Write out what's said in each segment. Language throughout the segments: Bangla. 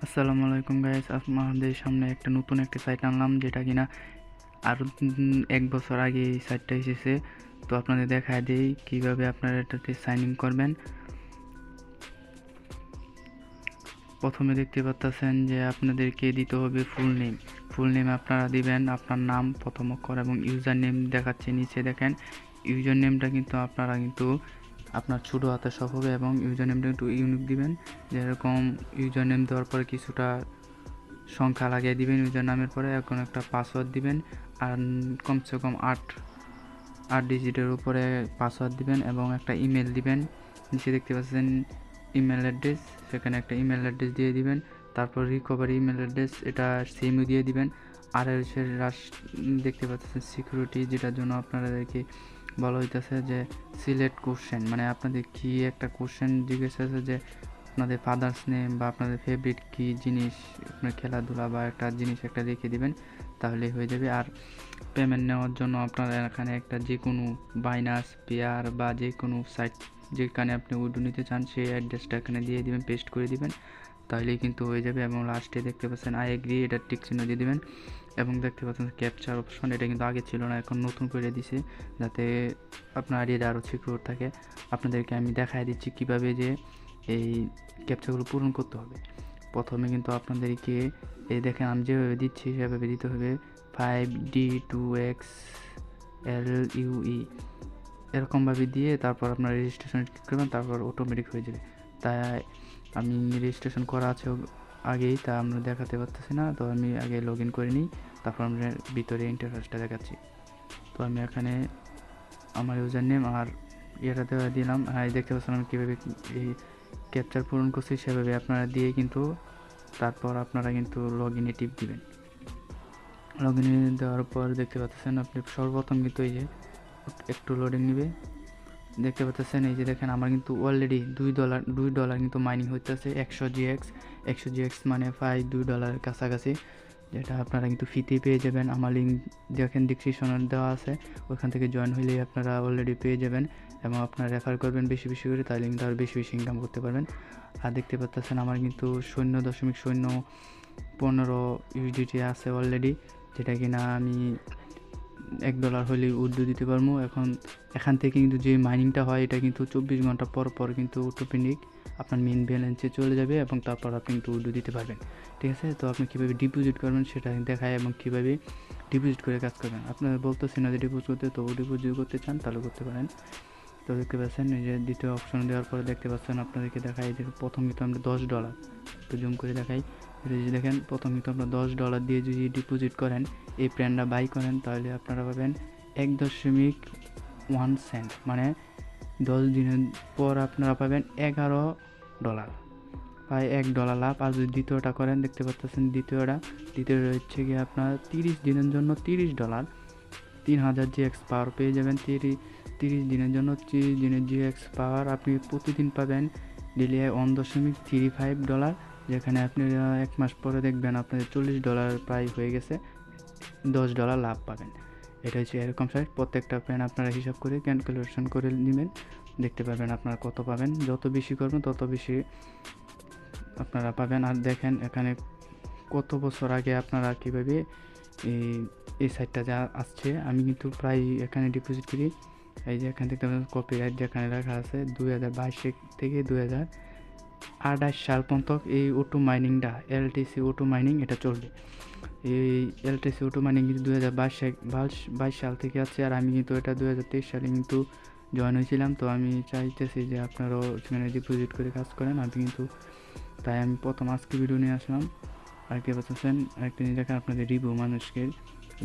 আসসালামু আলাইকুম গাইস, আপনাদের সামনে নতুন একটা সাইট আনলাম যেটা কিনা আরও 1 বছর আগে এই সাইটটা এসেছে। তো আপনাদের দেখায় দেই কিভাবে আপনারা এটাতে সাইন ইন করবেন। প্রথমে দেখতে পাচ্ছেন যে আপনাদেরকে দিতে হবে ফুল নেম আপনারা দিবেন, আপনার নাম প্রথম অক্ষর এবং ইউজার নেম দেখাচ্ছে নিচে দেখেন। ইউজার নেমটা কিন্তু আপনারা আপনার ছোটো হাতে সব হবে এবং ইউজার নেমটা একটু ইউনিক দিবেন। যেরকম ইউজার নেম দেওয়ার পরে কিছুটা সংখ্যা লাগিয়ে দিবেন ইউজার নামের পরে, এখন একটা পাসওয়ার্ড দিবেন আর কমসে কম আট ডিজিটের উপরে পাসওয়ার্ড দিবেন এবং একটা ইমেল দিবেন। নিচে দেখতে পাচ্ছেন ইমেল অ্যাড্রেস, সেখানে একটা ইমেল অ্যাড্রেস দিয়ে দিবেন। তারপর রিকভারি ইমেল অ্যাড্রেস এটা সেমই দিয়ে দিবেন। আর দেখতে পাচ্ছেন সিকিউরিটি, যেটার জন্য আপনাদেরকে বলা হইতেছে যে সিলেক্ট কোশ্চেন, মানে আপনাদের কি একটা কোশ্চেন জিজ্ঞেস আছে যে আপনাদের ফাদার্স নেম বা আপনাদের ফেভারিট কী জিনিস, আপনার খেলাধুলা বা একটা জিনিস একটা রেখে দিবেন, তাহলেই হয়ে যাবে। আর পেমেন্ট নেওয়ার জন্য আপনারা এখানে একটা যে কোনো বাইনান্স, পেয়ার বা যে কোনো সাইট যেখানে আপনি উইড্রো নিতে চান সেই অ্যাড্রেসটা এখানে দিয়ে দিবেন, পেস্ট করে দিবেন, তাহলেই কিন্তু হয়ে যাবে। এবং লাস্টে দেখতে পাচ্ছেন আই এগ্রি, এটা টিক চিহ্ন দিয়ে দিবেন। এবং দেখতে পাচ্ছেন ক্যাপচার অপশন, এটা কিন্তু আগে ছিল না, এখন নতুন করে দিছে যাতে আপনার আইডিটা আরও সিকিউর থাকে। আপনাদেরকে আমি দেখাই দিচ্ছি কিভাবে যে এই ক্যাপচাগুলো পূরণ করতে হবে। প্রথমে কিন্তু আপনাদেরকে এই দেখেন আমি যেভাবে দিচ্ছি সেভাবে দিতে হবে 5D2XLUE এরকমভাবে দিয়ে তারপর আপনার রেজিস্ট্রেশন ক্লিক করবেন, তারপর অটোমেটিক হয়ে যাবে। তাই আমি রেজিস্ট্রেশন করা আছে আগেই, তা আমরা দেখাতে পারতেছি না, তো আমি আগে লগ ইন করে নিই, তারপর আমরা ভিতরে ইন্টারফেসটা দেখাচ্ছি। তো আমি এখানে আমার ইউজার নেম আর ইয়েটা দেওয়া দিলাম। হ্যাঁ, দেখতে পাচ্ছেন আমি কীভাবে এই ক্যাপচার পূরণ করছি, সেভাবে আপনারা দিয়ে কিন্তু তারপর আপনারা কিন্তু লগ ইনে টিপ দিবেন। লগ ইনে দেওয়ার পর দেখতে পাচ্ছেন আপনি সর্বপ্রথম কিন্তু এই যে একটু লোডিং নেবে, দেখতে পাচ্ছেন এই যে দেখেন আমার কিন্তু অলরেডি $2 কিন্তু মাইনিং হইতেছে 100 GX মানে প্রায় $2 কাছাকাছি, যেটা আপনারা কিন্তু ফ্রিতে পেয়ে যাবেন। আমার লিঙ্ক দেখেন ডিসক্রিপশনে দেওয়া আছে, ওখান থেকে জয়েন হলেই আপনারা অলরেডি পেয়ে যাবেন এবং আপনারা রেফার করবেন বেশি বেশি করে, তাহলে কিন্তু আর বেশি বেশি ইনকাম করতে পারবেন। আর দেখতে পাচ্ছেন আমার কিন্তু 0.015 ইউএসডিটি আছে অলরেডি, যেটা কিনা আমি $1 হলে উইথড্র দিতে পারবো। এখান থেকে কিন্তু যে মাইনিংটা হয় এটা কিন্তু 24 ঘন্টা পর পর কিন্তু অটোমেটিক আপনার মেন ব্যালেন্সে চলে যাবে এবং তারপর আপনি কিন্তু উইথড্র দিতে পারবেন। ঠিক আছে, তো আপনি কীভাবে ডিপোজিট করবেন সেটা দেখায় এবং কীভাবে ডিপোজিট করে কাজ করবেন। আপনারা বলতেছেন না যে ডিপোজিট করতে, তো ডিপোজিট করতে চান তাহলে করতে পারেন। তো দেখতে পাচ্ছেন এই যে দ্বিতীয় অপশন দেওয়ার পরে দেখতে পাচ্ছেন আপনাদেরকে দেখাই যে প্রথম কিন্তু আমরা $10 একটু জুম করে দেখাই। এটা যদি দেখেন প্রথম কিন্তু আপনার $10 দিয়ে যদি ডিপোজিট করেন, এই প্ল্যানটা বাই করেন, তাহলে আপনারা পাবেন 1.1 সেন্ট, মানে 10 দিনের পর আপনারা পাবেন $11, প্রায় $1 লাভ। আর যদি দ্বিতীয়টা করেন দেখতে পাচ্ছেন দ্বিতীয়টা হচ্ছে গিয়ে আপনার 30 দিনের জন্য $30, 3000 GX পাওয়ার পেয়ে যাবেন। 30 দিনের জন্য 30 দিনের GX পাওয়ার আপনি প্রতিদিন পাবেন ডেলি $1.35, যেখানে আপনি 1 মাস পরে দেখবেন আপনাদের $40 প্রায় হয়ে গেছে, $10 লাভ পাবেন। এটা হচ্ছে এরকম সাইট। প্রত্যেকটা প্ল্যান আপনারা হিসাব করে ক্যালকুলেশন করে নেবেন, দেখতে পাবেন আপনারা কত পাবেন। যত বেশি করবেন তত বেশি আপনারা পাবেন। আর দেখেন এখানে কত বছর আগে আপনারা কীভাবে এই সাইটটা যা আসছে, আমি কিন্তু প্রায় এখানে ডিপোজিট করি। এই যে এখান থেকে কপিরাইট যেখানে লেখা আছে 2022 থেকে 2028 সাল পর্যন্ত এই অটো মাইনিংটা LTC অটো মাইনিং এটা চলবে। এই LTC অটো মাইনিং কিন্তু 2022 সাল থেকে আছে, আর আমি কিন্তু এটা 2023 সালে কিন্তু জয়েন হয়েছিলাম। তো আমি চাইতেছি যে আপনারাও সেখানে ডিপোজিট করে কাজ করেন। আমি কিন্তু তাই আমি প্রথম আজকে ভিডিও নিয়ে আসলাম। আরেকটি পাচ্ছেন আরেকটি জিনিস দেখেন আপনাদের রিভিউ মানুষকে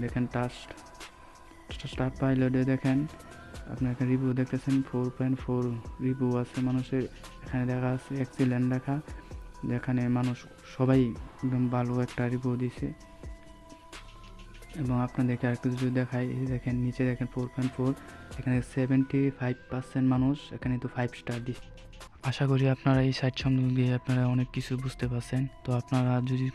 দেখেন স্টার্ট পাইলটে দেখেন আপনার এখানে রিভিউ দেখতেছেন 4.4 রিভিউ আছে মানুষের, এখানে দেখা আছে এক্সিলেন্ট লেখা, যেখানে মানুষ সবাই একদম ভালো একটা রিভিউ দিছে। এবং আপনাদেরকে আরেকটু যদি দেখাই, দেখেন নিচে দেখেন 4.4, এখানে 75% মানুষ এখানে তো 5 স্টার দিচ্ছে। আশা করি আপনারা এই সাইট সম্বন্ধে আপনারা অনেক কিছু বুঝতে পারছেন। তো আপনারা যদি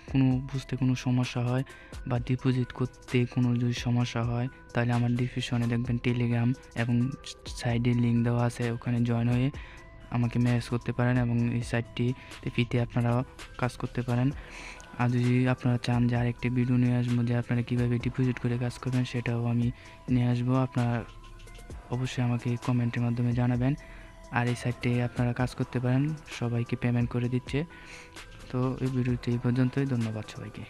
বুঝতে কোনো সমস্যা হয় বা ডিপোজিট করতে কোনো যদি সমস্যা হয়, তাহলে আমার ডিসক্রিপশনে দেখবেন টেলিগ্রাম এবং সাইডে লিঙ্ক দেওয়া আছে, ওখানে জয়েন হয়ে আমাকে মেসেজ করতে পারেন এবং এই সাইটটিতে ফ্রিতে আপনারাও কাজ করতে পারেন। আর যদি আপনারা চান যে আরেকটি ভিডিও নিয়ে আসবো যে আপনারা কীভাবে ডিপোজিট করে কাজ করবেন, সেটাও আমি নিয়ে আসবো। আপনারা অবশ্যই আমাকে কমেন্টের মাধ্যমে জানাবেন। আর এই সাইটে আপনারা কাজ করতে পারেন, সবাইকে পেমেন্ট করে দিচ্ছে। তো এই ভিডিওটি এই পর্যন্তই, ধন্যবাদ সবাইকে।